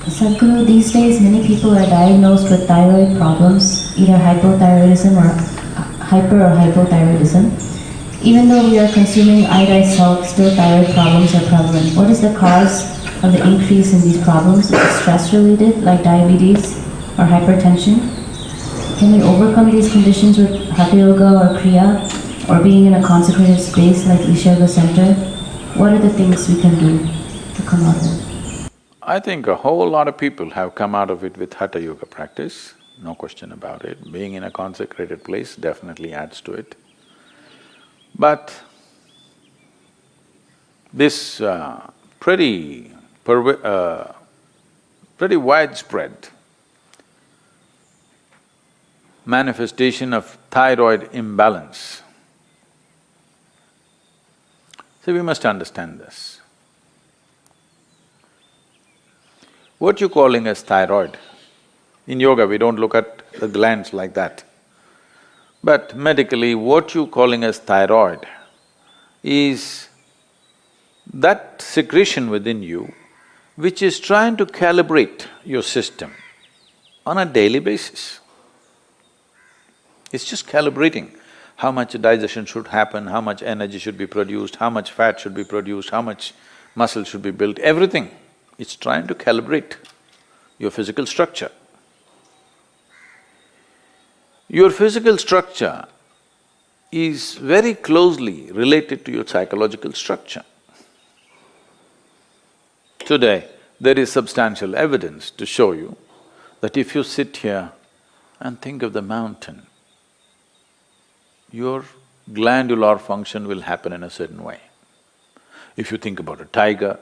Sadhguru, these days many people are diagnosed with thyroid problems, either hypothyroidism or hyper or hypothyroidism. Even though we are consuming iodized salt, still thyroid problems are prevalent. What is the cause of the increase in these problems? Is it stress-related, like diabetes or hypertension? Can we overcome these conditions with Hatha Yoga or Kriya, or being in a consecrated space like Isha Yoga Center? What are the things we can do to come out of it? I think a whole lot of people have come out of it with Hatha Yoga practice, no question about it. Being in a consecrated place definitely adds to it. But this pretty widespread manifestation of thyroid imbalance. So we must understand this. What you're calling as thyroid, in yoga we don't look at the glands like that. But medically, what you're calling as thyroid is that secretion within you which is trying to calibrate your system on a daily basis. It's just calibrating how much digestion should happen, how much energy should be produced, how much fat should be produced, how much muscle should be built, everything. It's trying to calibrate your physical structure. Your physical structure is very closely related to your psychological structure. Today, there is substantial evidence to show you that if you sit here and think of the mountain, your glandular function will happen in a certain way. If you think about a tiger,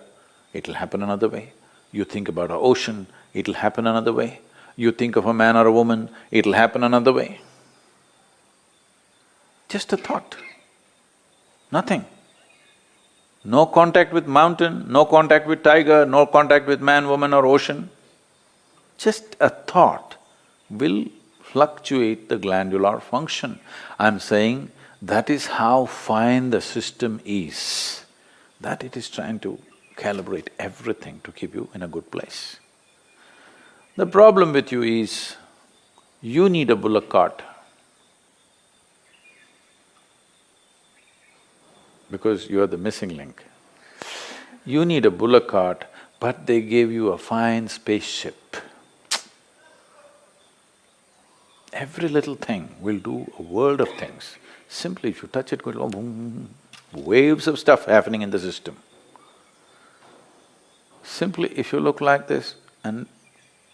it'll happen another way. You think about an ocean, it'll happen another way. You think of a man or a woman, it'll happen another way. Just a thought, nothing. No contact with mountain, no contact with tiger, no contact with man, woman or ocean. Just a thought will fluctuate the glandular function. I'm saying that is how fine the system is, that it is trying to calibrate everything to keep you in a good place. The problem with you is, you need a bullock cart because you are the missing link. You need a bullock cart, but they gave you a fine spaceship. Every little thing will do a world of things. Simply if you touch it, go boom, waves of stuff happening in the system. Simply if you look like this and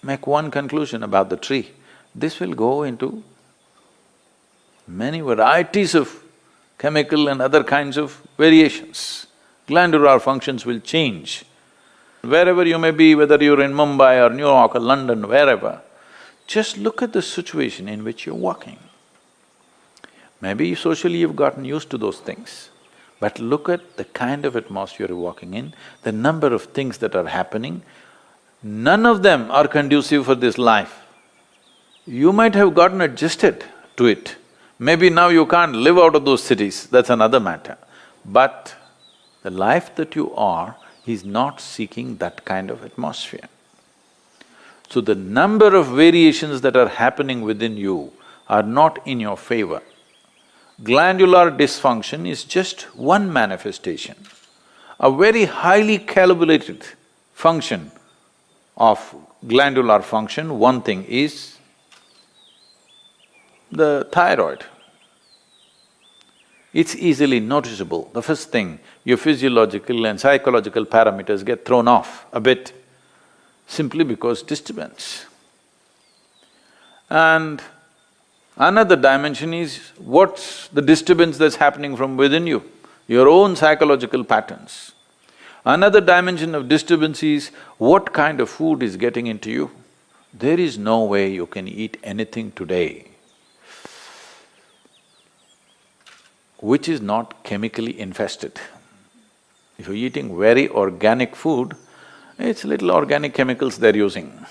make one conclusion about the tree, this will go into many varieties of chemical and other kinds of variations. Glandular functions will change. Wherever you may be, whether you're in Mumbai or New York or London, wherever, just look at the situation in which you're walking. Maybe socially you've gotten used to those things, but look at the kind of atmosphere you're walking in, the number of things that are happening, none of them are conducive for this life. You might have gotten adjusted to it. Maybe now you can't live out of those cities, that's another matter. But the life that you are is not seeking that kind of atmosphere. So the number of variations that are happening within you are not in your favor. Glandular dysfunction is just one manifestation. A very highly calibrated function of glandular function, one thing is the thyroid. It's easily noticeable. The first thing, your physiological and psychological parameters get thrown off a bit simply because disturbance. And another dimension is what's the disturbance that's happening from within you, your own psychological patterns. Another dimension of disturbance is what kind of food is getting into you. There is no way you can eat anything today which is not chemically infested. If you're eating very organic food, it's little organic chemicals they're using.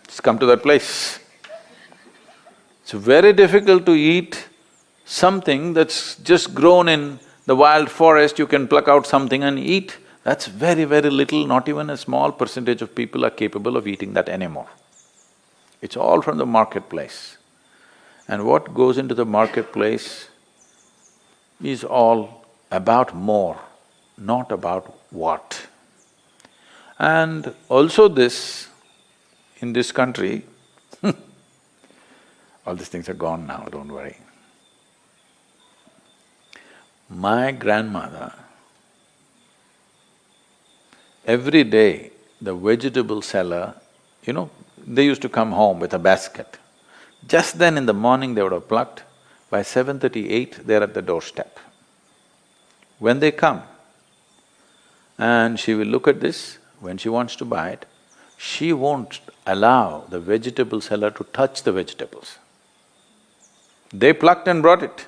It's come to that place. It's very difficult to eat something that's just grown in the wild forest, you can pluck out something and eat. That's very, very little, not even a small percentage of people are capable of eating that anymore. It's all from the marketplace. And what goes into the marketplace is all about more, not about what. And also this, in this country, all these things are gone now, don't worry. My grandmother, every day the vegetable seller, they used to come home with a basket. Just then in the morning they would have plucked, by 7:38 they're at the doorstep. When they come, and she will look at this, when she wants to buy it, she won't allow the vegetable seller to touch the vegetables. They plucked and brought it.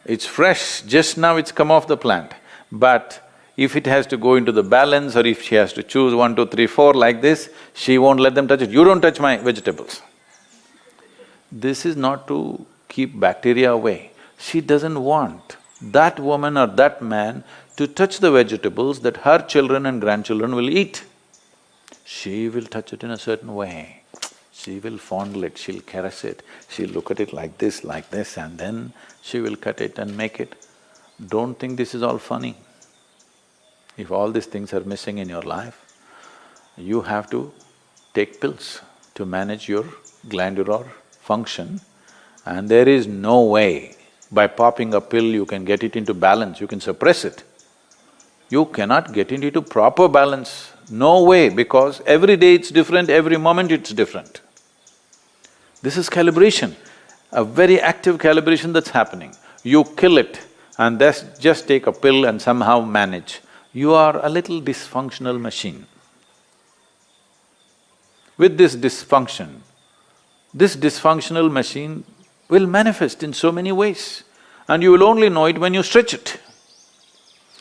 It's fresh, just now it's come off the plant. But if it has to go into the balance or if she has to choose 1, 2, 3, 4 like this, she won't let them touch it. You don't touch my vegetables. This is not to keep bacteria away. She doesn't want that woman or that man to touch the vegetables that her children and grandchildren will eat. She will touch it in a certain way. She will fondle it, she'll caress it, she'll look at it like this, and then she will cut it and make it. Don't think this is all funny. If all these things are missing in your life, you have to take pills to manage your glandular function, and there is no way by popping a pill you can get it into balance, you can suppress it. You cannot get it into proper balance, no way, because every day it's different, every moment it's different. This is calibration, a very active calibration that's happening. You kill it and just take a pill and somehow manage. You are a little dysfunctional machine. With this dysfunctional machine will manifest in so many ways, and you will only know it when you stretch it.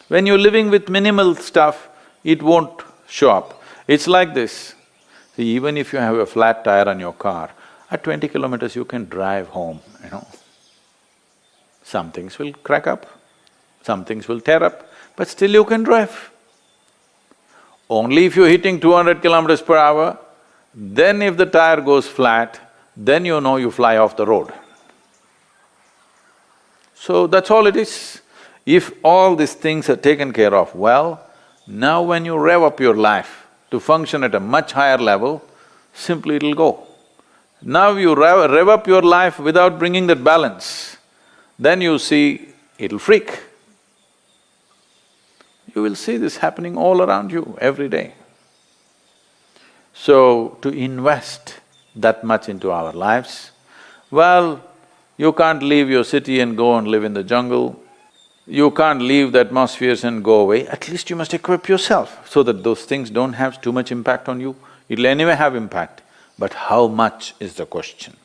When you're living with minimal stuff, it won't show up. It's like this. See, even if you have a flat tire on your car, at 20 kilometers you can drive home, Some things will crack up, some things will tear up, but still you can drive. Only if you're hitting 200 kilometers per hour, then if the tire goes flat, then you know you fly off the road. So that's all it is. If all these things are taken care of well, now when you rev up your life to function at a much higher level, simply it'll go. Now you rev up your life without bringing that balance, then you see it'll freak. You will see this happening all around you every day. So, to invest that much into our lives, well, you can't leave your city and go and live in the jungle. You can't leave the atmospheres and go away. At least you must equip yourself so that those things don't have too much impact on you. It'll anyway have impact, but how much is the question?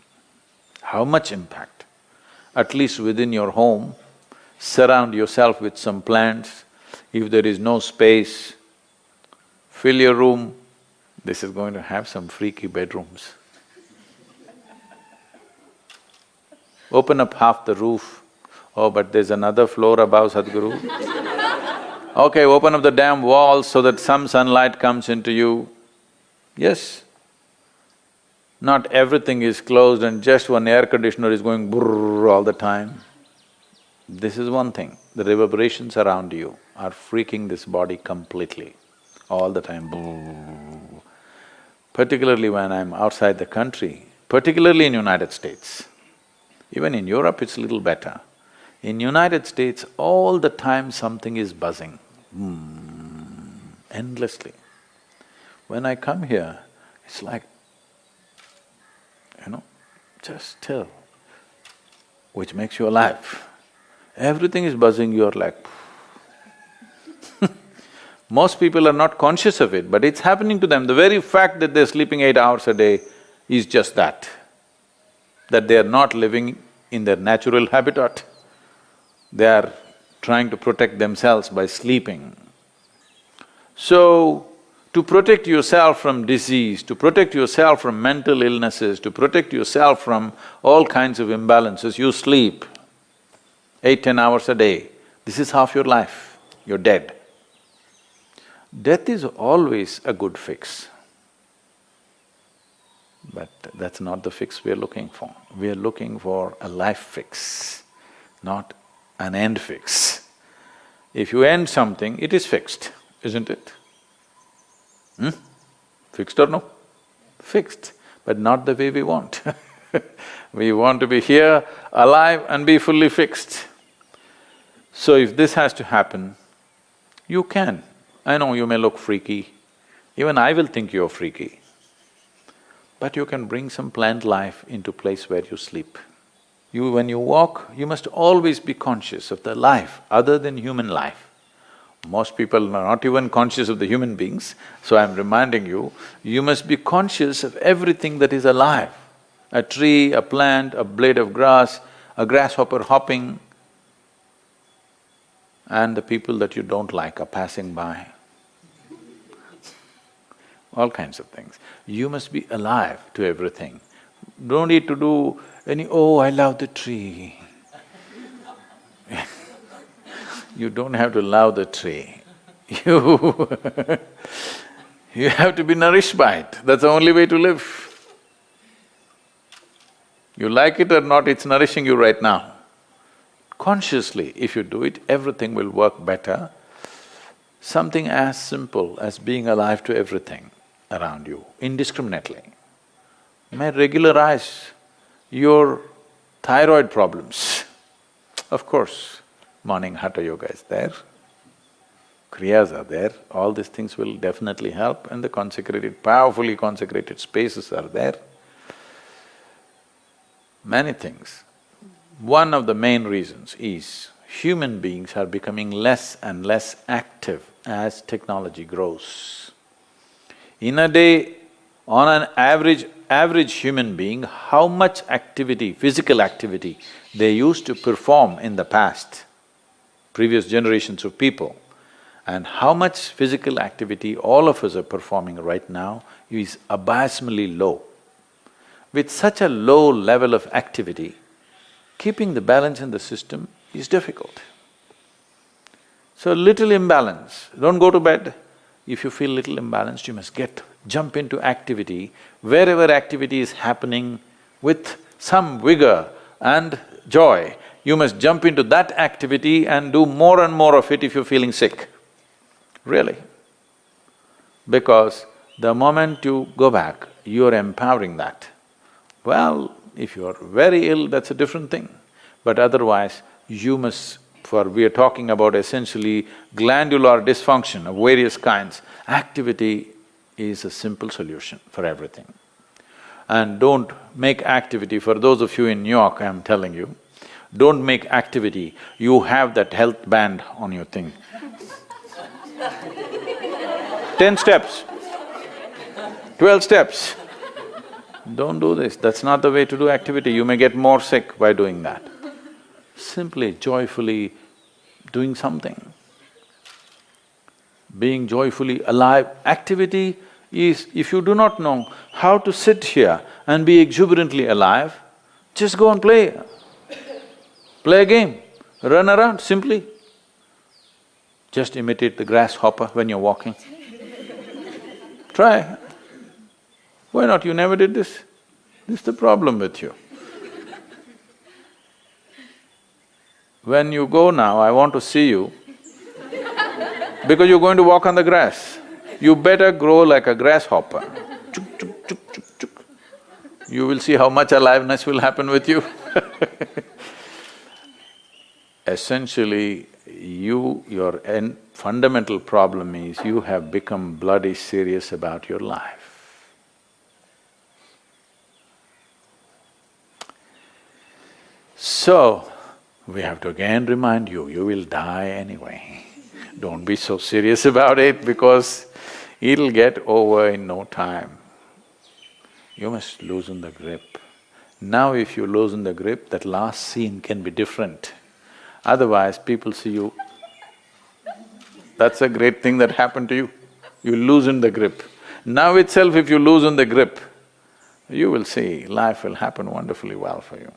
How much impact? At least within your home, surround yourself with some plants. If there is no space, fill your room. This is going to have some freaky bedrooms. Open up half the roof. Oh, but there's another floor above, Sadhguru. Okay, open up the damn walls so that some sunlight comes into you. Yes. Not everything is closed and just one air conditioner is going brrrr all the time. This is one thing, the reverberations around you are freaking this body completely, all the time, brrrr. Particularly when I'm outside the country, particularly in United States. Even in Europe it's little better. In United States, all the time something is buzzing, endlessly. When I come here, it's like, just still, which makes you alive. Everything is buzzing, you're like Most people are not conscious of it, but it's happening to them. The very fact that they're sleeping 8 hours a day is just that they are not living in their natural habitat. They are trying to protect themselves by sleeping. So, to protect yourself from disease, to protect yourself from mental illnesses, to protect yourself from all kinds of imbalances, you sleep 8, 10 hours a day. This is half your life, you're dead. Death is always a good fix. But that's not the fix we are looking for. We are looking for a life fix, not an end fix. If you end something, it is fixed, isn't it? Fixed or no? Fixed, but not the way we want. We want to be here, alive and be fully fixed. So if this has to happen, you can. I know you may look freaky, even I will think you're freaky. But you can bring some plant life into place where you sleep. When you walk, you must always be conscious of the life other than human life. Most people are not even conscious of the human beings, so I'm reminding you, you must be conscious of everything that is alive. A tree, a plant, a blade of grass, a grasshopper hopping, and the people that you don't like are passing by. All kinds of things. You must be alive to everything. Don't need to do any, oh, I love the tree. You don't have to love the tree. You have to be nourished by it. That's the only way to live. You like it or not, it's nourishing you right now. Consciously, if you do it, everything will work better. Something as simple as being alive to everything around you, indiscriminately, may regularize your thyroid problems. Of course, morning hatha yoga is there, kriyas are there, all these things will definitely help, and the consecrated, powerfully consecrated spaces are there. Many things. One of the main reasons is human beings are becoming less and less active as technology grows. In a day, on an average human being, how much activity, physical activity they used to perform in the past, previous generations of people, and how much physical activity all of us are performing right now is abysmally low. With such a low level of activity, keeping the balance in the system is difficult. So little imbalance, don't go to bed. If you feel little imbalanced, you must jump into activity. Wherever activity is happening with some vigor and joy, you must jump into that activity and do more and more of it if you're feeling sick. Really. Because the moment you go back, you're empowering that. Well, if you're very ill, that's a different thing. But otherwise, you must… we are talking about essentially glandular dysfunction of various kinds. Activity is a simple solution for everything. And don't make activity, for those of you in New York, I'm telling you, don't make activity, you have that health band on your thing. 10 steps, 12 steps. Don't do this, that's not the way to do activity, you may get more sick by doing that. Simply, joyfully doing something. Being joyfully alive. Activity is, if you do not know how to sit here and be exuberantly alive, just go and play. Play a game, run around simply. Just imitate the grasshopper when you're walking. Try. Why not? You never did this? This is the problem with you. When you go now, I want to see you because you're going to walk on the grass. You better grow like a grasshopper. Chuk, chuk, chuk, chuk, chuk. You will see how much aliveness will happen with you. Essentially, your fundamental problem is you have become bloody serious about your life. So, we have to again remind you, you will die anyway. Don't be so serious about it because it'll get over in no time. You must loosen the grip. Now if you loosen the grip, that last scene can be different. Otherwise, people see you, that's a great thing that happened to you. You loosen the grip. Now itself if you loosen the grip, you will see life will happen wonderfully well for you.